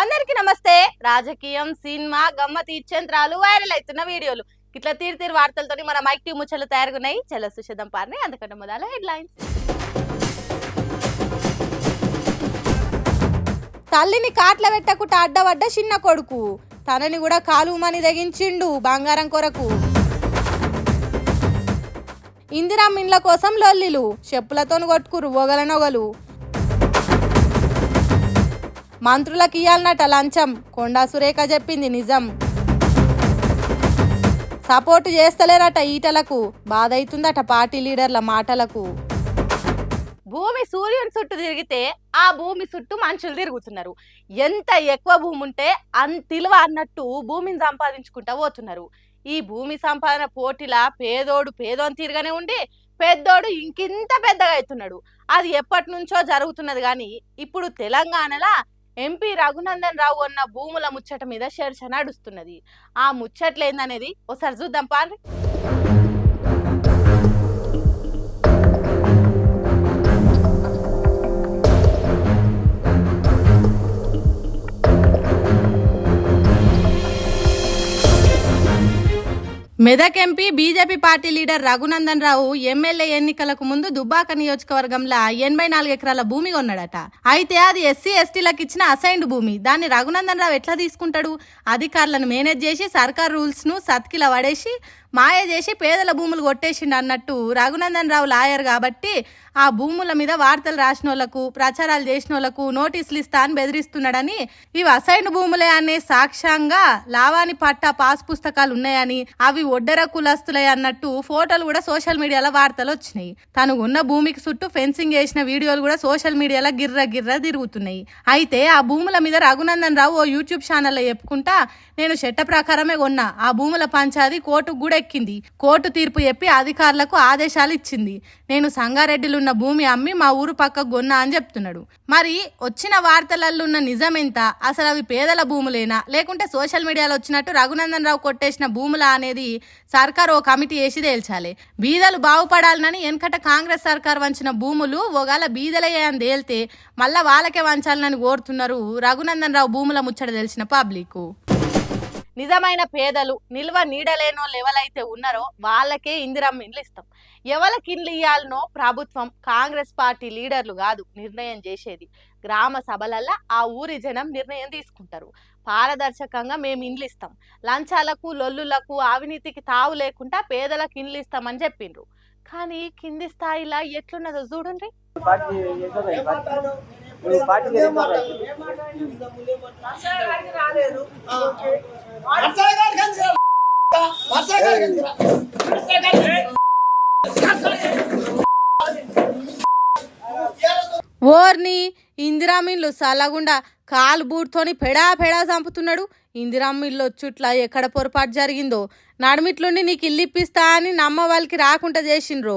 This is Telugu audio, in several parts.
అందరికీ నమస్తే. రాజకీయం, సినిమా, గమ్మతి ఇచ్చేంత్రాలు, వైరల్ అవుతున్న వీడియోలు ఇట్లా తీరు వార్తలతో మన మైక్ టీవీ ముచ్చలు తయారుగున్నాయి. చలో సుషేదం పార్ని అందుకంటే మొదల హెడ్లైన్స్. తల్లిని కాట్ల పెట్టకుట అడ్డవడ్డ చిన్న కొడుకు, తనని కూడా కాలుమని తెగించిండు బంగారం కొరకు. ఇందిరమ్మ ఇండ్ల కోసం లొల్లిలు, చెప్పులతో కొట్టుకురు ఒగలనొగలు. మంత్రులకు ఇయ్యాలన్నట లంచం, కొండా సురేఖ చెప్పింది నిజం. సపోర్టు చేస్తలేరట ఈటలకు, బాధ అవుతుందట పార్టీ లీడర్ల మాటలకు. భూమి సూర్యుని చుట్టూ తిరిగితే ఆ భూమి చుట్టూ మనుషులు తిరుగుతున్నారు. ఎంత ఎక్కువ భూమి ఉంటే అంతిలువ అన్నట్టు భూమిని సంపాదించుకుంటా పోతున్నారు. ఈ భూమి సంపాదన పోటీలా పేదోడు పేదోని తీరుగానే ఉండి పెద్దోడు ఇంకింత పెద్దగా అవుతున్నాడు. అది ఎప్పటి నుంచో జరుగుతున్నది. కానీ ఇప్పుడు తెలంగాణలో ఎంపీ రఘునందన్ రావు అన్న భూముల ముచ్చట మీద చర్చ నడుస్తున్నది. ఆ ముచ్చట్లేందనేది ఒకసారి చూద్దాం పారి. Medak MP BJP party leader Raghunandan Rao MLA ఎన్నికలకు ముందు దుబ్బాక నియోజకవర్గంలో 84 ఎకరాల భూమి కొన్నాడట. అయితే అది ఎస్సీ ఎస్టీలకు ఇచ్చిన అసైన్డ్ భూమి. దాన్ని రఘునందన్ రావు ఎట్లా తీసుకుంటాడు? అధికారులను మేనేజ్ చేసి సర్కార్ రూల్స్ ను సత్కిల పడేసి మాయ చేసి పేదల భూములు కొట్టేసిండు అన్నట్టు రఘునందన్ రావు లాయర్ కాబట్టి ఆ భూముల మీద వార్తలు రాసిన వాళ్ళకు, ప్రచారాలు చేసిన వాళ్ళకు నోటీసులు ఇస్తా అని బెదిరిస్తున్నాడని, ఇవి అసైన్ భూములే అనే సాక్ష్యంగా లావాని పట్టా పాస్ పుస్తకాలు ఉన్నాయని, అవి ఒడ్డెర కులస్తులే అన్నట్టు ఫోటోలు కూడా సోషల్ మీడియాలో వార్తలు వచ్చినాయి. తను ఉన్న భూమికి చుట్టూ ఫెన్సింగ్ చేసిన వీడియోలు కూడా సోషల్ మీడియాలో గిర్ర తిరుగుతున్నాయి. అయితే ఆ భూముల మీద రఘునందన్ రావు ఓ యూట్యూబ్ ఛానల్లో చెప్పుకుంటా, నేను చట్ట ప్రకారమే కొన్నా, ఆ భూముల పంచాది కోర్టుకు కూడా ఎక్కింది, కోర్టు తీర్పు చెప్పి అధికారులకు ఆదేశాలు ఇచ్చింది, నేను సంగారెడ్డిలో ఉన్న భూమి అమ్మి మా ఊరు పక్కకు కొన్నా అని చెప్తున్నాడు. మరి వచ్చిన వార్తలలో ఉన్న నిజం ఎంత? అసలు అవి పేదల భూములేనా లేకుంటే సోషల్ మీడియాలో వచ్చినట్టు రఘునందన్ రావు కొట్టేసిన భూములా అనేది సర్కార్ ఓ కమిటీ వేసి తేల్చాలి. బీదలు బాగుపడాలని వెనకట కాంగ్రెస్ సర్కార్ వంచిన భూములు ఒకవేళ బీదలయ్యే అని తేలితే మళ్ళా వాళ్ళకే వంచాలని కోరుతున్నారు రఘునందన్ రావు భూముల ముచ్చట తెలిసిన పబ్లిక్. నిజమైన పేదలు, నిల్వ నీడలేనోళ్ళు ఎవరైతే ఉన్నారో వాళ్ళకే ఇందిరమ్మ ఇండ్లు ఇస్తాం. ఎవరికి ఇండ్లు ఇయ్యాలనో ప్రభుత్వం, కాంగ్రెస్ పార్టీ లీడర్లు కాదు నిర్ణయం చేసేది. గ్రామ సభలల్లో ఆ ఊరి జనం నిర్ణయం తీసుకుంటారు. పారదర్శకంగా మేము ఇండ్లు ఇస్తాం, లంచాలకు లొల్లులకు అవినీతికి తావు లేకుండా పేదలకు ఇండ్లు ఇస్తామని చెప్పిండ్రు. కానీ కింది స్థాయిలో ఎట్లున్నదో చూడండి. ఓర్ని ఇందిరామిన్లు సలగుండా కాలు బూట్తోని పెడా చంపుతున్నాడు. ఇందిరమ్మిల్లు వచ్చుట్లా ఎక్కడ పొరపాటు జరిగిందో, నడుమిట్లుండి నీకు ఇల్లు ఇప్పిస్తా అని నమ్మ వాళ్ళకి రాకుండా చేసిండ్రో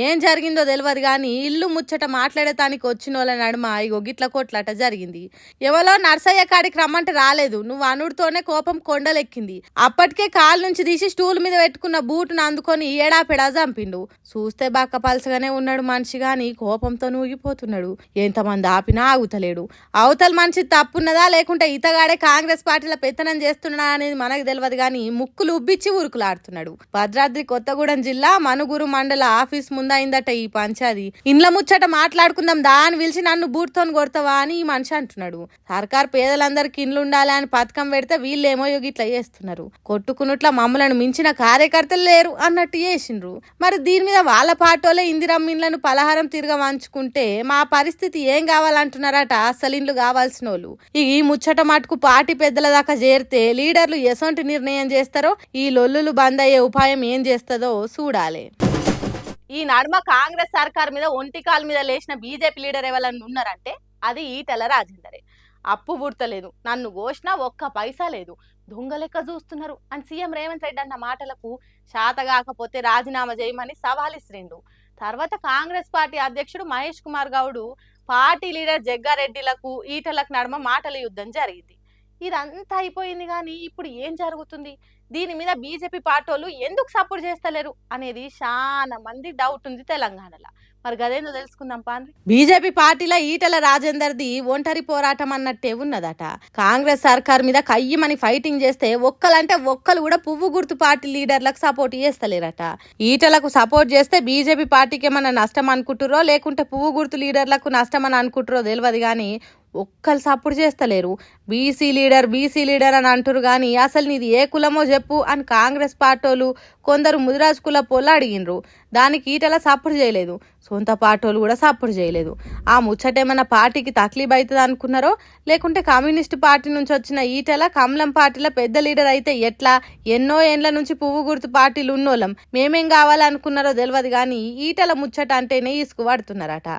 ఏం జరిగిందో తెలియదు. కానీ ఇల్లు ముచ్చట మాట్లాడేతానికి వచ్చిన వాళ్ళ నడుమ ఇగో గిట్ల కొట్లాట జరిగింది. ఎవరో నర్సయ్య కాడికి రమ్మంటే రాలేదు, నువ్వు అనుడితోనే కోపం కొండలెక్కింది. అప్పటికే కాలు నుంచి తీసి స్టూల్ మీద పెట్టుకున్న బూటును అందుకొని ఏడాపెడా చంపిండు. చూస్తే బక్క పలసగానే ఉన్నాడు మనిషి, గాని కోపంతో నూగిపోతున్నాడు. ఎంతమంది ఆపినా ఆగుతలేడు. అవతల మనిషి తప్పున్నదా లేకుంటే ఇతగాడే కాంగ్రెస్ పార్టీల పెత్తనం చేస్తున్నా అనేది మనకు తెలియదు. కానీ ముక్కులు ఉబ్బిచ్చి ఊరుకులాడుతున్నాడు. భద్రాద్రి కొత్తగూడెం జిల్లా మనుగురు మండల ఆఫీస్ ముందైందట ఈ పంచాది. ఇండ్ల ముచ్చట మాట్లాడుకుందాం దా అని పిలిచి నన్ను బూట్తోని కొడతావా అని ఈ మనిషి అంటున్నాడు. సర్కార్ పేదలందరికి ఇండ్లు ఉండాలి అని పథకం పెడితే వీళ్ళేమో ఇట్లా చేస్తున్నారు. కొట్టుకున్నట్ల మమ్మలను మించిన కార్యకర్తలు లేరు అన్నట్టు చేసిండ్రు. మరి దీని మీద వాళ్ళ పాటోలే ఇందిరమ్మ ఇండ్లను పలహారం తిరగ వంచుకుంటే మా పరిస్థితి ఏం కావాలంటున్నారట అసలు ఇండ్లు కావాల్సిన వాళ్ళు. ఈ ముచ్చట మటుకు పార్టీ పెద్దల దాకా చేరితే లీడర్లు ఎసొంటి నిర్ణయం చేస్తారో, ఈ లొల్లులు బంద్ అయ్యే ఉపాయం ఏం చేస్తుందో చూడాలి. ఈ నడుమ కాంగ్రెస్ సర్కార్ మీద ఒంటికాల మీద లేచిన బీజేపీ లీడర్ ఎవరన్నా ఉన్నారంటే అది ఈటెల రాజేందరే. అప్పు పుడతలేదు, నన్ను ఘోషణ ఒక్క పైసా లేదు, దొంగ లెక్క చూస్తున్నారు అని సీఎం రేవంత్ రెడ్డి అన్న మాటలకు శాతగాకపోతే రాజీనామా చేయమని సవాలిస్తుండు. తర్వాత కాంగ్రెస్ పార్టీ అధ్యక్షుడు మహేష్ కుమార్ గౌడ్ పార్టీ లీడర్ జగ్గారెడ్డిలకు ఈటలకు నడుమ మాటల యుద్ధం జరిగింది. ఇదంతా అయిపోయింది. కానీ ఇప్పుడు ఏం జరుగుతుంది? దీని మీద బీజేపీ పార్టీలు ఎందుకు సపోర్ట్ చేస్తలేరు అనేది చాలా మంది డౌట్ ఉంది తెలంగాణలో. మరి గదేందో తెలుసుకుందాం పాండ్రి. బీజేపీ పార్టీలో ఈటల రాజేందర్ది ఒంటరి పోరాటం అన్నట్టే ఉన్నదట. కాంగ్రెస్ సర్కార్ మీద కయ్యమని ఫైటింగ్ చేస్తే ఒక్కలంటే ఒక్కలు కూడా పువ్వు గుర్తు పార్టీ లీడర్లకు సపోర్ట్ చేస్తలేరట. ఈటలకు సపోర్ట్ చేస్తే బీజేపీ పార్టీకి ఏమన్నా నష్టం అనుకుంటురో లేకుంటే పువ్వు గుర్తు లీడర్లకు నష్టం అని అనుకుంటురో తెలియదు కానీ ఒక్కరు సపోర్ట్ చేస్తలేరు. బీసీ లీడర్ అని అంటారు కానీ అసలు నీది ఏ కులమో చెప్పు అని కాంగ్రెస్ పార్టీలు కొందరు ముదిరాజ్ కులపోళ్ళు అడిగినరు. దానికి ఈటల సపోర్ట్ చేయలేదు, సొంత పార్టీలు కూడా సపోర్ట్ చేయలేదు. ఆ ముచ్చటేమన్నా పార్టీకి తక్లీఫ్ అవుతుంది అనుకున్నారో లేకుంటే కమ్యూనిస్ట్ పార్టీ నుంచి వచ్చిన ఈటల కమలం పార్టీలో పెద్ద లీడర్ అయితే ఎట్లా? ఎన్నో ఏండ్ల నుంచి పువ్వు గుర్తు పార్టీలు ఉన్నోళ్ళం, మేమేం కావాలనుకున్నారో తెలియదు కానీ ఈటల ముచ్చట అంటేనే ఇసుకు పడుతున్నారట.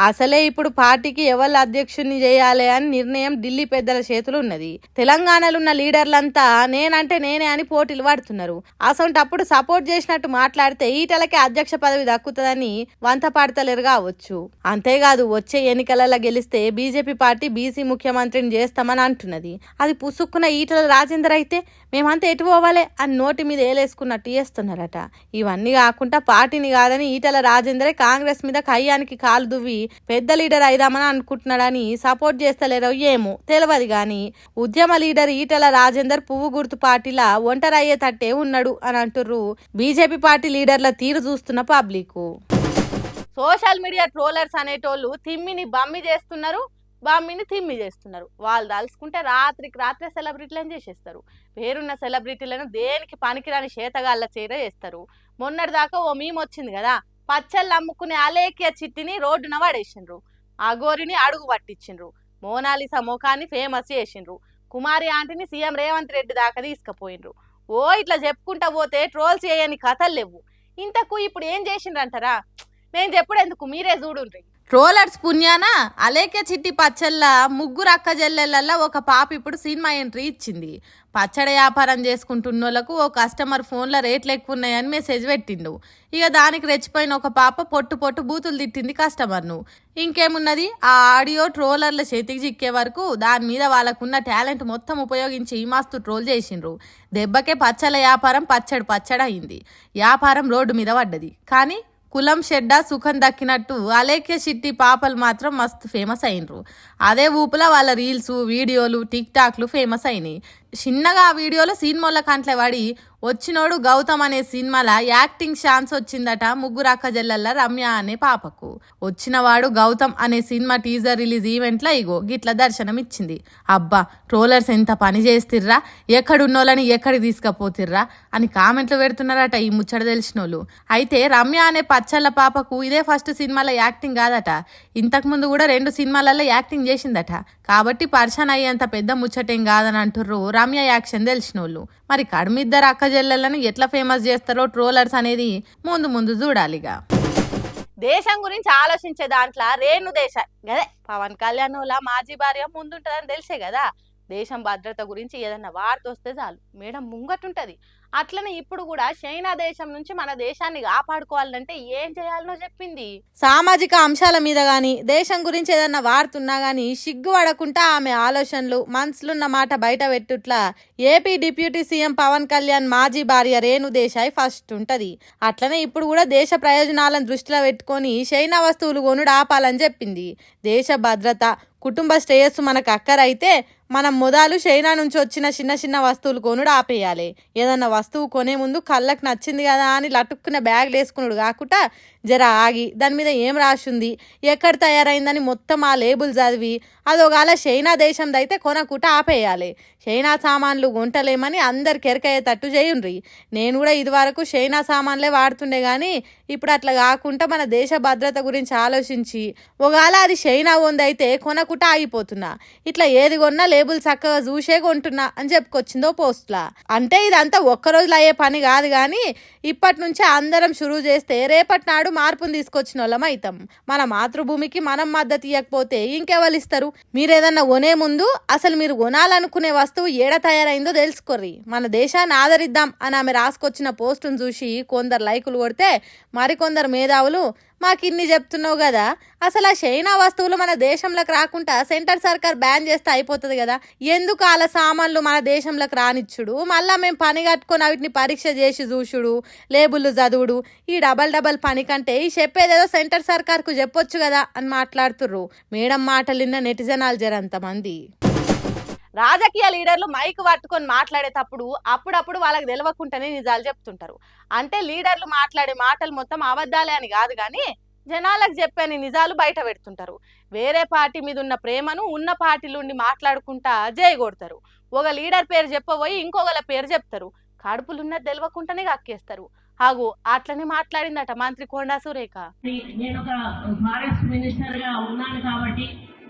అసలే ఇప్పుడు పార్టీకి ఎవరు అధ్యక్షుడిని చేయాలి అని నిర్ణయం ఢిల్లీ పెద్దల చేతులు ఉన్నది. తెలంగాణలో ఉన్న లీడర్లంతా నేనంటే నేనే అని పోటీలు పడుతున్నారు. అసొంటప్పుడు సపోర్ట్ చేసినట్టు మాట్లాడితే ఈటలకే అధ్యక్ష పదవి దక్కుతుందని వంత పాడతలేరు కావచ్చు. అంతేకాదు వచ్చే ఎన్నికలలో గెలిస్తే బీజేపీ పార్టీ బీసీ ముఖ్యమంత్రిని చేస్తామని అంటున్నది. అది పుసుక్కున్న ఈటల రాజేందర్ అయితే మేమంతా ఎటు పోవాలి అని నోటి మీద ఏలేసుకున్నట్టు చేస్తున్నారట. ఇవన్నీ కాకుండా పార్టీని కాదని ఈటల రాజేందరే కాంగ్రెస్ మీద కయ్యానికి కాలు దువ్వి పెద్ద లీడర్ అయిదామని అనుకుంటున్నాడని సపోర్ట్ చేస్తలేరో ఏమో తెలియదు గాని ఉద్యమ లీడర్ ఈటల రాజేందర్ పువ్వు గుర్తు పార్టీలా ఒంటరి అయ్యేటట్టే ఉన్నాడు అని అంటుర్రు బీజేపీ పార్టీ లీడర్ల తీరు చూస్తున్న పబ్లిక్. సోషల్ మీడియా ట్రోలర్స్ అనేటోళ్ళు తిమ్మిని బమ్మి చేస్తున్నారు, బామ్మిని తిమ్మి చేస్తున్నారు. వాళ్ళు తలుసుకుంటే రాత్రికి రాత్రే సెలబ్రిటీలను చేసేస్తారు. పేరున్న సెలబ్రిటీలను దేనికి పనికిరాని చేతగాళ్ళ చీర చేస్తారు. మొన్నటి దాకా ఓ మీమ్ వచ్చింది కదా, పచ్చళ్ళు అమ్ముకునే అలేఖ్య చిట్టిని రోడ్డున పడేసిండ్రు, అగోరిని అడుగు పట్టించిండ్రు, మోనాలిసా ముఖాన్ని ఫేమస్ చేసిండ్రు, కుమారి ఆంటీని సీఎం రేవంత్ రెడ్డి దాకా తీసుకుపోయిండ్రు. ఓ ఇట్లా చెప్పుకుంటా పోతే ట్రోల్స్ చేయని కథలు లేవు. ఇంతకు ఇప్పుడు ఏం చేసిండ్రంటారా? నేను చెప్పుడు ఎందుకు, మీరే చూడుండ్రి. ట్రోలర్స్ పుణ్యాన అలేఖ్య చిట్టి పచ్చళ్ళ ముగ్గురు అక్క చెల్లెళ్ళల్లో ఒక పాప ఇప్పుడు సినిమా ఎంట్రీ ఇచ్చింది. పచ్చడి వ్యాపారం చేసుకుంటున్నోళ్లకు ఓ కస్టమర్ ఫోన్లో రేట్లు ఎక్కువ ఉన్నాయని మెసేజ్ పెట్టిండు. ఇక దానికి రెచ్చిపోయిన ఒక పాప పొట్టు బూతులు తిట్టింది కస్టమర్ను. ఇంకేమున్నది, ఆ ఆడియో ట్రోలర్ల చేతికి చిక్కే వరకు దాని మీద వాళ్ళకున్న టాలెంట్ మొత్తం ఉపయోగించి మస్తు ట్రోల్ చేసిండ్రు. దెబ్బకే పచ్చళ్ళ వ్యాపారం పచ్చడి అయింది. వ్యాపారం రోడ్డు మీద పడ్డది. కానీ కులం షెడ్డా సుఖం దక్కినట్టు అలేఖ్య చిట్టి పాపలు మాత్రం మస్తు ఫేమస్ అయినరు. అదే ఊపులా వాళ్ళ రీల్స్, వీడియోలు, టిక్ టాక్లు ఫేమస్ అయినాయి. చిన్నగా ఆ వీడియోలో సినిమాల కంట్లే పడి వచ్చినోడు గౌతమ్ అనే సినిమాలో యాక్టింగ్ ఛాన్స్ వచ్చిందట ముగ్గురు అక్క జల్లల్ల రమ్య అనే పాపకు. వచ్చినవాడు గౌతమ్ అనే సినిమా టీజర్ రిలీజ్ ఈవెంట్లో ఇగో గిట్ల దర్శనం ఇచ్చింది. అబ్బా ట్రోలర్స్ ఎంత పని చేస్తుర్రా, ఎక్కడున్నోళ్ళని ఎక్కడికి తీసుకుపోతుర్రా అని కామెంట్లు పెడుతున్నారట ఈ ముచ్చట తెలిసినోళ్ళు. అయితే రమ్య అనే పచ్చళ్ళ పాపకు ఇదే ఫస్ట్ సినిమాలో యాక్టింగ్ కాదట, ఇంతకుముందు కూడా 2 సినిమాలలో యాక్టింగ్ చేసిందట. కాబట్టి పర్షన్ అయ్యేంత పెద్ద ముచ్చటేం కాదని అంటుర్రు రమ్య యాక్షన్ తెలిసినోళ్ళు. మరి కడుమిద్దరు అక్క చెల్లెళ్ళను ఎట్లా ఫేమస్ చేస్తారో ట్రోలర్స్ అనేది ముందు చూడాలిగా. దేశం గురించి ఆలోచించే దాంట్లో రేణు దేశాయ్ గదే పవన్ కళ్యాణ్ వాళ్ళ మాజీ భార్య ముందుంటదని తెలిసే కదా. దేశం భద్రత గురించి ఏదన్నా వార్త వస్తే చాలు మేడం ముంగటుంటది. అట్లనే ఇప్పుడు కూడా చైనా దేశం నుంచి మన దేశాన్ని కాపాడుకోవాలంటే ఏం చేయాలనో చెప్పింది. సామాజిక అంశాల మీద గాని దేశం గురించి ఏదన్నా వార్తున్నా గాని సిగ్గుపడకుండా ఆమె ఆలోచనలు మనసులున్న మాట బయట పెట్టుట్లా AP deputy CM Pawan Kalyan మాజీ భార్య రేణు దేశాయ్ ఫస్ట్ ఉంటది. అట్లనే ఇప్పుడు కూడా దేశ ప్రయోజనాలను దృష్టిలో పెట్టుకొని చైనా వస్తువులు కొనుడు ఆపాలని చెప్పింది. దేశ భద్రత, కుటుంబ శ్రేయస్సు మనకు అక్కరైతే మనం మొదలు చైనా నుంచి వచ్చిన చిన్న వస్తువులు కొనుడు ఆపేయాలి. ఏదన్నా వస్తువు కొనే ముందు కళ్ళకు నచ్చింది కదా అని లటుక్కున్న బ్యాగులు వేసుకున్నాడు కాకుండా జర ఆగి దాని మీద ఏం రాసింది, ఎక్కడ తయారైందని మొత్తం ఆ లేబుల్ చదివి అదొగాల చైనా దేశంది అయితే కొనకుండా ఆపేయాలి. చైనా సామాన్లు కొంటలేమని అందరికి ఎరకయ్యేటట్టు చేయుండ్రి. నేను కూడా ఇదివరకు చైనా సామాన్లే వాడుతుండే కానీ ఇప్పుడు అట్లా కాకుండా మన దేశ భద్రత గురించి ఆలోచించి ఒకవేళ అది చైనా ఉందైతే కొనకుండా ఆగిపోతున్నా. ఇట్లా ఏది కొన్నా లేబుల్ చక్కగా చూసే కొంటున్నా అని చెప్పుకొచ్చిందో పోస్ట్లా. అంటే ఇదంతా ఒక్కరోజులో అయ్యే పని కాదు కానీ ఇప్పటి నుంచే అందరం షురూ చేస్తే రేపటి నాడు మార్పును తీసుకొచ్చిన వాళ్ళం అవుతాం. మన మాతృభూమికి మనం మద్దతు ఇవ్వకపోతే ఇంకెవరు ఇస్తారు? మీరేదన్నా కొనే ముందు అసలు మీరు కొనాలనుకునే వస్తువు ఏడ తయారైందో తెలుసుకోర్రి. మన దేశాన్ని ఆదరిద్దాం అని ఆమె రాసుకొచ్చిన పోస్టును చూసి కొందరు లైకులు కొడితే మరికొందరు మేధావులు మాకు ఇన్ని చెప్తున్నావు కదా, అసలు ఆ చైనా వస్తువులు మన దేశంలోకి రాకుండా సెంటర్ సర్కార్ బ్యాన్ చేస్తే అయిపోతుంది కదా, ఎందుకు అలా సామాన్లు మన దేశంలోకి రానిచ్చుడు, మళ్ళీ మేము పని కట్టుకొని వీటిని పరీక్ష చేసి చూసుడు, లేబుల్ చదువుడు, ఈ డబల్ పని కంటే ఈ చెప్పేదేదో సెంటర్ సర్కార్కు చెప్పొచ్చు కదా అని మాట్లాడుతుర్రు. మేడం మాటలు విన్న నెటిజనాలు జరంతమంది. రాజకీయ లీడర్లు మైక్ పట్టుకొని మాట్లాడేటప్పుడు అప్పుడప్పుడు వాళ్ళకి తెలవకుండానే నిజాలు చెప్తుంటారు. అంటే లీడర్లు మాట్లాడే మాటలు మొత్తం అబద్ధాలే అని కాదు, కానీ జనాలకు చెప్పని నిజాలు బయట పెడుతుంటారు. వేరే పార్టీ మీద ఉన్న ప్రేమను ఉన్న పార్టీలుండి మాట్లాడుకుంటా జయగొడతారు. ఒక లీడర్ పేరు చెప్పబోయి ఇంకొకళ్ళ పేరు చెప్తారు. కడుపులున్నది తెలవకుండానే కక్కేస్తారు. హాగు అట్లనే మాట్లాడిందట మంత్రి కొండా సురేఖ. నేను ఒక ఫారెస్ట్ మినిస్టర్ గా ఉన్నాను కాబట్టి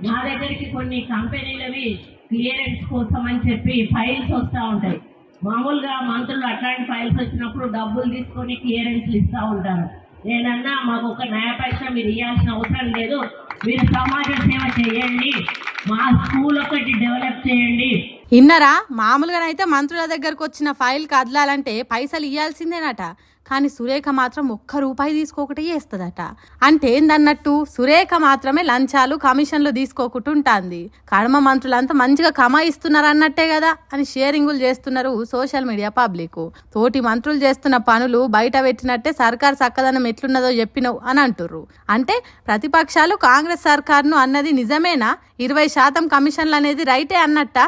నా దగ్గరికి కొన్ని కంపెనీలవి క్లియరెన్స్ కోసం అని చెప్పి ఫైల్స్ వస్తూ ఉంటాయి. మామూలుగా మంత్రులు అట్లాంటి ఫైల్స్ వచ్చినప్పుడు డబ్బులు తీసుకొని క్లియరెన్స్లు ఇస్తూ ఉంటారు. నేనన్నా మాకు ఒక నయా పైసా మీరు ఇవ్వాల్సిన అవసరం లేదు, మీరు సమాజ సేవ చేయండి, మా స్కూల్ ఒకటి డెవలప్ చేయండి. ఇన్నరా మామూలుగానైతే మంత్రుల దగ్గరకు వచ్చిన ఫైల్ కదలాలంటే పైసలు ఇవ్వాల్సిందేనట. కానీ సురేఖ మాత్రం ₹1 తీసుకోకటే చేస్తుందట. అంటే ఏందన్నట్టు సురేఖ మాత్రమే లంచాలు కమిషన్లు తీసుకోకుంటుంటాంది. కడమ మంత్రులంతా మంచిగా కమాయిస్తున్నారు అన్నట్టే కదా అని షేరింగులు చేస్తున్నారు సోషల్ మీడియా పబ్లిక్. తోటి మంత్రులు చేస్తున్న పనులు బయట పెట్టినట్టే సర్కార్ చక్కదనం ఎట్లున్నదో చెప్పినవు అని అంటుర్రు. అంటే ప్రతిపక్షాలు కాంగ్రెస్ సర్కార్ను అన్నది నిజమేనా, 20% కమిషన్లు అనేది రైటే అన్నట్ట?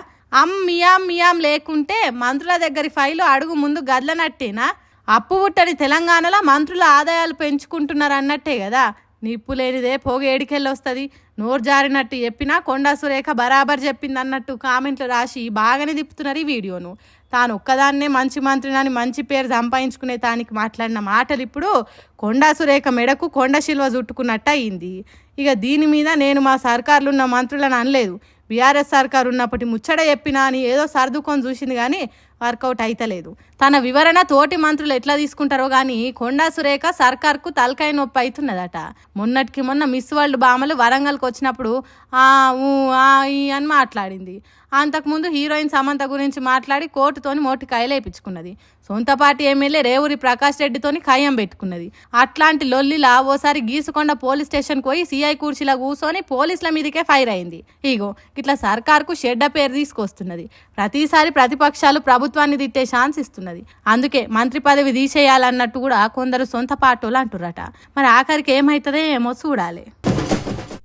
మియాం లేకుంటే మంత్రుల దగ్గర ఫైలు అడుగు ముందు గదలనట్టేనా? అప్పు పుట్టని తెలంగాణలో మంత్రుల ఆదాయాలు పెంచుకుంటున్నారు అన్నట్టే కదా. నిప్పు లేనిదే పోగ ఏడికెళ్ళి వస్తుంది. నోరు జారినట్టు చెప్పినా కొండా సురేఖ బరాబర్ చెప్పింది అన్నట్టు కామెంట్లు రాసి బాగానే తిప్పుతున్నారు ఈ వీడియోను. తాను ఒక్కదాన్నే మంచి మంత్రిని మంచి పేరు సంపాదించుకునే తానికి మాట్లాడిన మాటలు ఇప్పుడు కొండా సురేఖ మెడకు కొండ శిల్వ చుట్టుకున్నట్టు అయింది. ఇక దీని మీద నేను మా సర్కార్లు ఉన్న మంత్రులను అనలేదు, బీఆర్ఎస్ సర్కారు ఉన్నప్పటి ముచ్చట చెప్పినా అని ఏదో సర్దుకొని చూసింది, కానీ వర్కౌట్ అయితలేదు. తన వివరణ తోటి మంత్రులు ఎట్లా తీసుకుంటారో కానీ కొండా సురేఖ సర్కార్కు తలకాయ నొప్పి అవుతున్నదట. మొన్నటికి మొన్న మిస్ వరల్డ్ బామలు వరంగల్కి వచ్చినప్పుడు అని మాట్లాడింది. అంతకుముందు హీరోయిన్ సమంత గురించి మాట్లాడి కోర్టుతోని మోటికాయలు వేయించుకున్నది. సొంత పార్టీ ఎమ్మెల్యే రేవూరి ప్రకాష్ రెడ్డితోని ఖాయం పెట్టుకున్నది. అట్లాంటి లొల్లిలా ఓసారి గీసుకొండ పోలీస్ స్టేషన్కి పోయి సిఐ కుర్చీలో కూర్చొని పోలీసుల మీదకే ఫైర్ అయింది. ఇగో ఇట్లా సర్కార్కు చెడ్డ పేరు తీసుకొస్తున్నది. ప్రతిసారి ప్రతిపక్షాలు ప్రభుత్వాన్ని తిట్టే ఛాన్స్ ఇస్తున్నది. అందుకే మంత్రి పదవి తీసేయాలన్నట్టు కూడా కొందరు సొంత పార్టీలు అంటుర్రట. మరి ఆఖరికి ఏమవుతుందో ఏమో చూడాలి.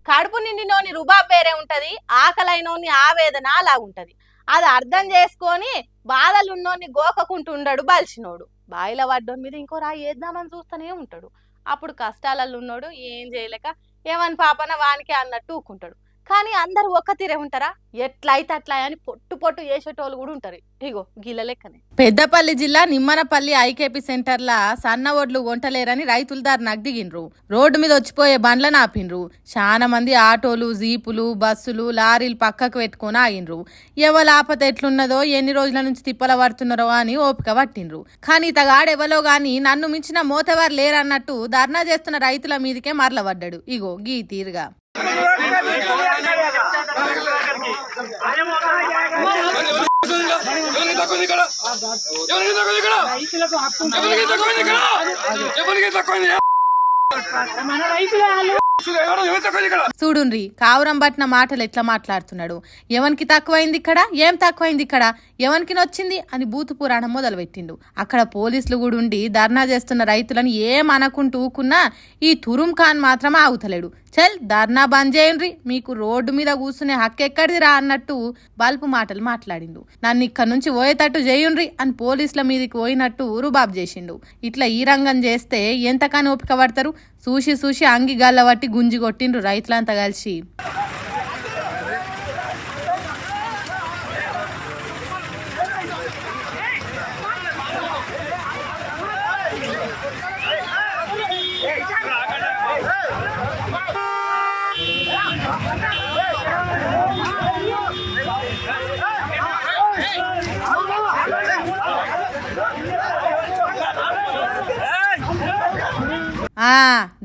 కడుపు నిండినోని రుబాబ్ వేరే ఉంటది, ఆకలైనోని ఆవేదన అలా ఉంటది. అది అర్థం చేసుకొని బాధలున్నోని గోకకుంటూ ఉండడు బలిసినోడు. బాయిల పడ్డోని మీద ఇంకో రాయి వేద్దామని చూస్తూనే ఉంటాడు. అప్పుడు కష్టాలలో ఉన్నోడు ఏం చేయలేక ఏమని పాపన వానికే అన్నట్టు ఊకుంటాడు. కానీ అందరూ ఒక్క తీరే ఉంటారా? ఎట్లయితే అట్లా అని పొట్టు చేసేటోళ్ళు కూడా ఉంటారు. ఇగో గిల్ల లెక్కనే. పెద్దపల్లి జిల్లా నిమ్మనపల్లి ఐకేపీ సెంటర్లా సన్న ఒడ్లు వంటలేరని రైతులు దారినకు దిగిండ్రు. రోడ్డు మీద వచ్చిపోయే బండ్లను ఆపిండ్రు. చాలా మంది ఆటోలు, జీపులు, బస్సులు, లారీలు పక్కకు పెట్టుకొని ఆగిండ్రు. ఎవరు ఆపత ఎట్లున్నదో, ఎన్ని రోజుల నుంచి తిప్పల పడుతున్నారో అని ఓపిక పట్టిండ్రు. కానీ ఇతగాడెవలో గాని నన్ను మించిన మోతవారు లేరన్నట్టు ధర్నా చేస్తున్న రైతుల మీదకే మరలబడ్డాడు. ఇగో గీ తీరుగా. చూడుండ్రి కావురం పట్టిన మాటలు ఎట్లా మాట్లాడుతున్నాడు. ఎవరికి తక్కువైంది ఇక్కడ, ఏం తక్కువైంది ఇక్కడ, ఎవరికి నొచ్చింది అని బూతు పురాణం మొదలు పెట్టిండు. అక్కడ పోలీసులు కూడా ఉండి ధర్నా చేస్తున్న రైతులను ఏం అనకుంటూ ఊకున్నా ఈ తురుం ఖాన్ మాత్రం ఆగుతలేడు. చల్ ధర్నా బంద్ చేయండ్రి, మీకు రోడ్డు మీద కూర్చునే హక్కు ఎక్కడిదిరా అన్నట్టు బల్పు మాటలు మాట్లాడిండు. నన్ను ఇక్కడ నుంచి పోయేటట్టు చేయుండ్రి అని పోలీసుల మీదకి పోయినట్టు రుబాబ్ చేసిండు. ఇట్లా ఈ రంగం చేస్తే ఎంతకని ఓపిక పడతారు? చూసి అంగి గల్ల పట్టి గుంజి కొట్టిండ్రు రైతులంతా కలిసి.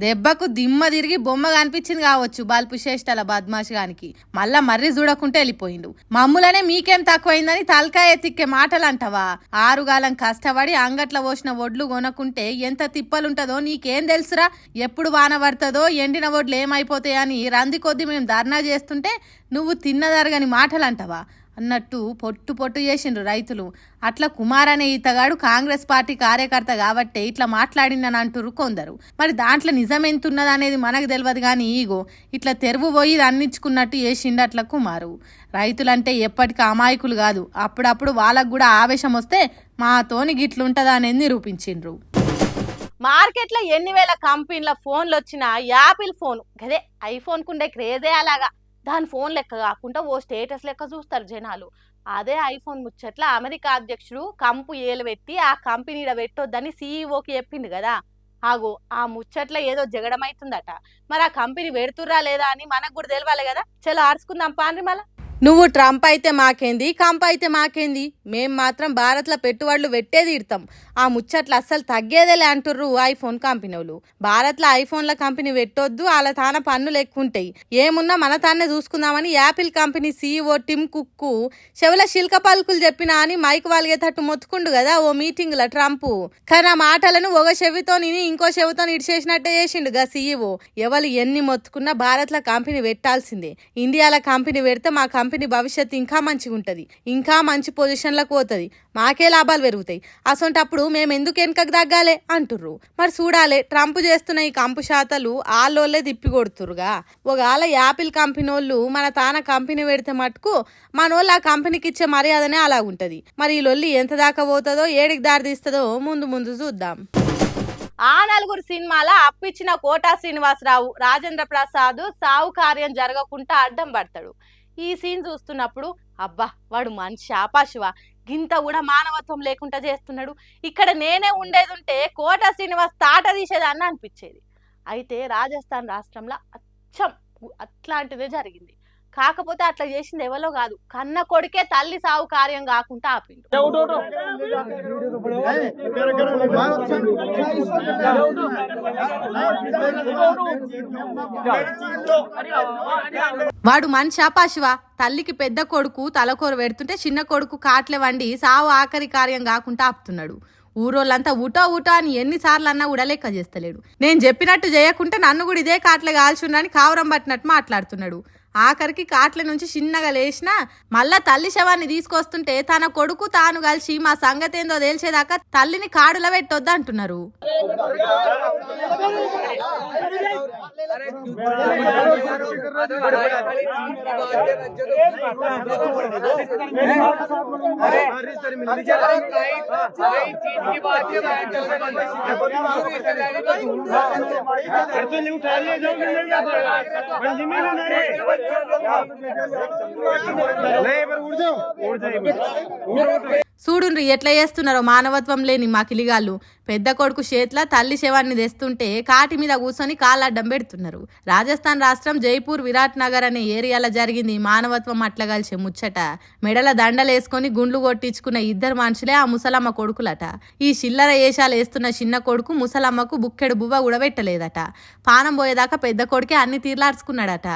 దెబ్బకు దిమ్మ తిరిగి బొమ్మ కనిపించింది కావచ్చు బల్పు చేష్టల బద్మాషగానికి. మళ్ళా మర్రి చూడకుంటే వెళ్ళిపోయిండు. మమ్ములనే మీకేం తక్కువైందని తలకాయ తిక్కే మాటలు అంటావా? ఆరుగాలం కష్టపడి అంగట్ల పోసిన వడ్లు కొనకుంటే ఎంత తిప్పలుంటదో నీకేం తెలుసురా? ఎప్పుడు వాన పడుతుందో ఎండిన వడ్లు ఏమైపోతాయని రంది కొద్ది మేము ధర్నా చేస్తుంటే నువ్వు తిన్నదరగని మాటలు అంటావా అన్నట్టు పొట్టు చేసిండ్రు రైతులు. అట్లా కుమార్ అనే ఈతగాడు కాంగ్రెస్ పార్టీ కార్యకర్త కాబట్టే ఇట్లా మాట్లాడిందని అంటురు కొందరు. మరి దాంట్లో నిజం ఎంతున్నది అనేది మనకు తెలియదు కానీ ఈగో ఇట్లా తెరువు పోయి అందించుకున్నట్టు చేసిండు అట్లా కుమారు. రైతులంటే ఎప్పటికీ అమాయకులు కాదు. అప్పుడప్పుడు వాళ్ళకు కూడా ఆవేశం వస్తే మాతోని గిట్లుంటదా అనేది నిరూపించిండ్రు. మార్కెట్లో ఎన్ని వేల కంపెనీల ఫోన్లు వచ్చినా యాపిల్ ఫోన్ గదే ఐఫోన్ కుండే క్రేజే అలాగా. దాని ఫోన్ లెక్క కాకుండా ఓ స్టేటస్ లెక్క చూస్తారు జనాలు. అదే ఐఫోన్ ముచ్చట్ల అమెరికా అధ్యక్షుడు కంపు ఏలు పెట్టి ఆ కంపెనీ పెట్టొద్దని సీఈఓకి చెప్పిండు కదా. ఆగో ఆ ముచ్చట్ల ఏదో జగడమైతుందట. మరి ఆ కంపెనీ పెడుతుర్రా లేదా అని మనకు కూడా తెలియాలి కదా. చలో ఆర్చుకుందాం పాండ్రి మళ్ళా. నువ్వు ట్రంప్ అయితే మాకేంది, కంప్ అయితే మాకేంది, మేం మాత్రం భారత్లో పెట్టుబడులు పెట్టేది ఇడతాం. ఆ ముచ్చట్లు అస్సలు తగ్గేదేలే అంటుర్రు ఐఫోన్ కంపెనీ వాళ్ళు. భారత్లో ఐఫోన్ల కంపెనీ పెట్టొద్దు, వాళ్ళ తాన పన్నులు ఎక్కువ ఉంటాయి, ఏమున్నా మన తానే చూసుకుందామని Apple company CEO Tim Cook చెవుల శిల్క పలుకులు చెప్పినా అని మైక్ వాలిగేటట్టు మొత్తుకుండు కదా ఓ మీటింగ్లో ట్రంప్. కానీ ఆ మాటలను ఒక చెవితో ఇంకో చెవితో ఇడిచేసినట్టే చేసిండుగా సీఈఓ. ఎవరు ఎన్ని మొత్తుకున్నా భారత్లో కంపెనీ పెట్టాల్సిందే. ఇండియాలో కంపెనీ పెడితే మా కంపెనీ భవిష్యత్తు ఇంకా మంచిగా ఉంటుంది, ఇంకా మంచి పొజిషన్లకు పోతుంది, మాకే లాభాలు పెరుగుతాయి. అసొంటప్పుడు మేము ఎందుకు వెనుకకు తగ్గాలి అంటుర్రు. మరి చూడాలి ట్రంప్ చేస్తున్న ఈ కంపు శాతలు ఆళ్ళోళ్ళే తిప్పి కొడుతురుగా. ఒకవేళ యాపిల్ కంపెనీ వాళ్ళు మన తాన కంపెనీ పెడితే మటుకు మనోళ్ళు ఆ కంపెనీకి ఇచ్చే మర్యాదనే అలాగుంటది. మరి ఈ లొల్లి ఎంత దాకా పోతుందో ఏడికి దారి తీస్తుందో ముందు చూద్దాం. ఆ నలుగురు సినిమాల అప్పిచ్చిన కోటా శ్రీనివాసరావు, రాజేంద్ర ప్రసాద్ సావు కార్యం జరగకుండా అడ్డం పడతాడు. ఈ సీన్ చూస్తున్నప్పుడు అబ్బా వాడు మనిషి ఆపాశివా, గింత కూడా మానవత్వం లేకుండా చేస్తున్నాడు, ఇక్కడ నేనే ఉండేది ఉంటే కోటా శ్రీనివాస్ తాట తీసేదాన్ని అనిపించేది. అయితే రాజస్థాన్ రాష్ట్రంలో అట్లాంటిదే జరిగింది. కాకపోతే అట్లా చేసింది ఎవరో కాదు, కన్న కొడుకే తల్లి సావు కార్యం కాకుండా ఆపిండు. వాడు మనిషి ఆపాశివా, తల్లికి పెద్ద కొడుకు తలకూర పెడుతుంటే చిన్న కొడుకు కాట్లే వండి సావు ఆఖరి కార్యం కాకుండా ఆపుతున్నాడు. ఊరోళ్ళంతా ఊటో అని ఎన్నిసార్లు అన్నా కూడా లెక్క చేస్తలేడు. నేను చెప్పినట్టు చేయకుంటే నన్ను కూడా ఇదే కాట్లే కాల్చుండని కావరం పట్టినట్టు మాట్లాడుతున్నాడు. ఆఖరికి కాట్ల నుంచి చిన్నగా లేచినా మళ్ళా తల్లి శవాన్ని తీసుకొస్తుంటే తన కొడుకు తాను కలిసి మా సంగతి ఏందో తేల్చేదాకా తల్లిని కాడుల పెట్టొద్దు అంటున్నారు. చూడుండ్రి ఎట్లా చేస్తున్నారో మానవత్వం లేని మా కిలిగాళ్ళు. పెద్ద కొడుకు చేతిలో తల్లి శవాన్ని తెస్తుంటే కాటి మీద కూర్చొని కాళ్ళడ్డం పెడుతున్నారు. రాజస్థాన్ రాష్ట్రం జైపూర్ విరాట్ నగర్ అనే ఏరియాలో జరిగింది మానవత్వం అట్లా కలిసే ముచ్చట. మెడల దండలేసుకొని గుండ్లు కొట్టించుకున్న ఇద్దరు మనుషులే ఆ ముసలమ్మ కొడుకులట. ఈ చిల్లర ఏషాలు వేస్తున్న చిన్న కొడుకు ముసలమ్మకు బుక్కెడు బువ్వ కూడా పెట్టలేదట. పానం పోయేదాకా పెద్ద కొడుకే అన్ని తీర్లార్చుకున్నాడట.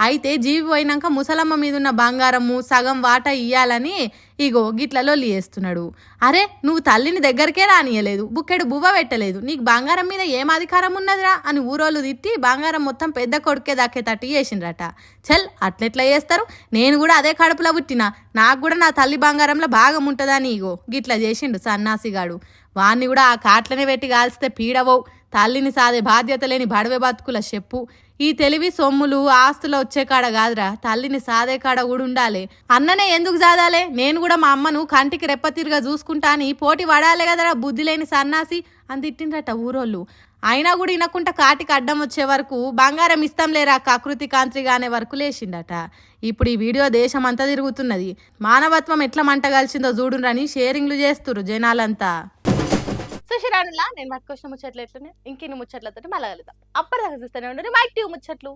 అయితే జీవి పోయినాక ముసలమ్మ మీదున్న బంగారము సగం వాటా ఇయ్యాలని ఇగో గిట్లలో చేస్తున్నాడు. అరే నువ్వు తల్లిని దగ్గరికే రానియలేదు, బుక్కెడు బువ్వ పెట్టలేదు, నీకు బంగారం మీద ఏం అధికారం ఉన్నదిరా అని ఊరోళ్ళు తిట్టి బంగారం మొత్తం పెద్ద కొడుకే దక్కేటట్టు చేసిండ్రట. చల్ అట్లెట్లా చేస్తారు, నేను కూడా అదే కడుపులో పుట్టినా, నాకు కూడా నా తల్లి బంగారంలో భాగం ఉంటుందని ఇగో గిట్లా చేసిండు సన్నాసిగాడు. వాణ్ణి కూడా ఆ కాట్లనే పెట్టి కాల్స్తే పీడవో, తల్లిని సాదే బాధ్యత లేని బడవే బతుకుల చెప్పు. ఈ తెలివి సొమ్ములు ఆస్తులు వచ్చే కాడ కాదురా, తల్లిని సాదే కాడ కూడా ఉండాలి. అన్ననే ఎందుకు జాదాలే, నేను కూడా మా అమ్మను కంటికి రెప్పతిరిగా చూసుకుంటా అని పోటీ పడాలి కదరా బుద్ధి లేని సన్నాసి అని తిట్టిండ్రట ఊరోళ్ళు. అయినా కూడా వినకుండా కాటికి అడ్డం వచ్చే వరకు బంగారం ఇస్తాం లేరా కకృతి కాంత్రిగా అనే వరకు లేచిండట. ఇప్పుడు ఈ వీడియో దేశం అంతా తిరుగుతున్నది. మానవత్వం ఎట్లా మంట కలిసిందో చూడుండ్రని షేరింగ్లు చేస్తురు జనాలంతా. సుశిరానులా నేను పట్టుకొచ్చిన ముచ్చట్లు ఎట్లున్నాయి, ఇంకెన్ని ముచ్చట్లతో మళ్ళా కలుద్దాం. అప్పటిదాకా చూస్తూనే ఉండరు మైక్ టీవీ ముచ్చట్లు.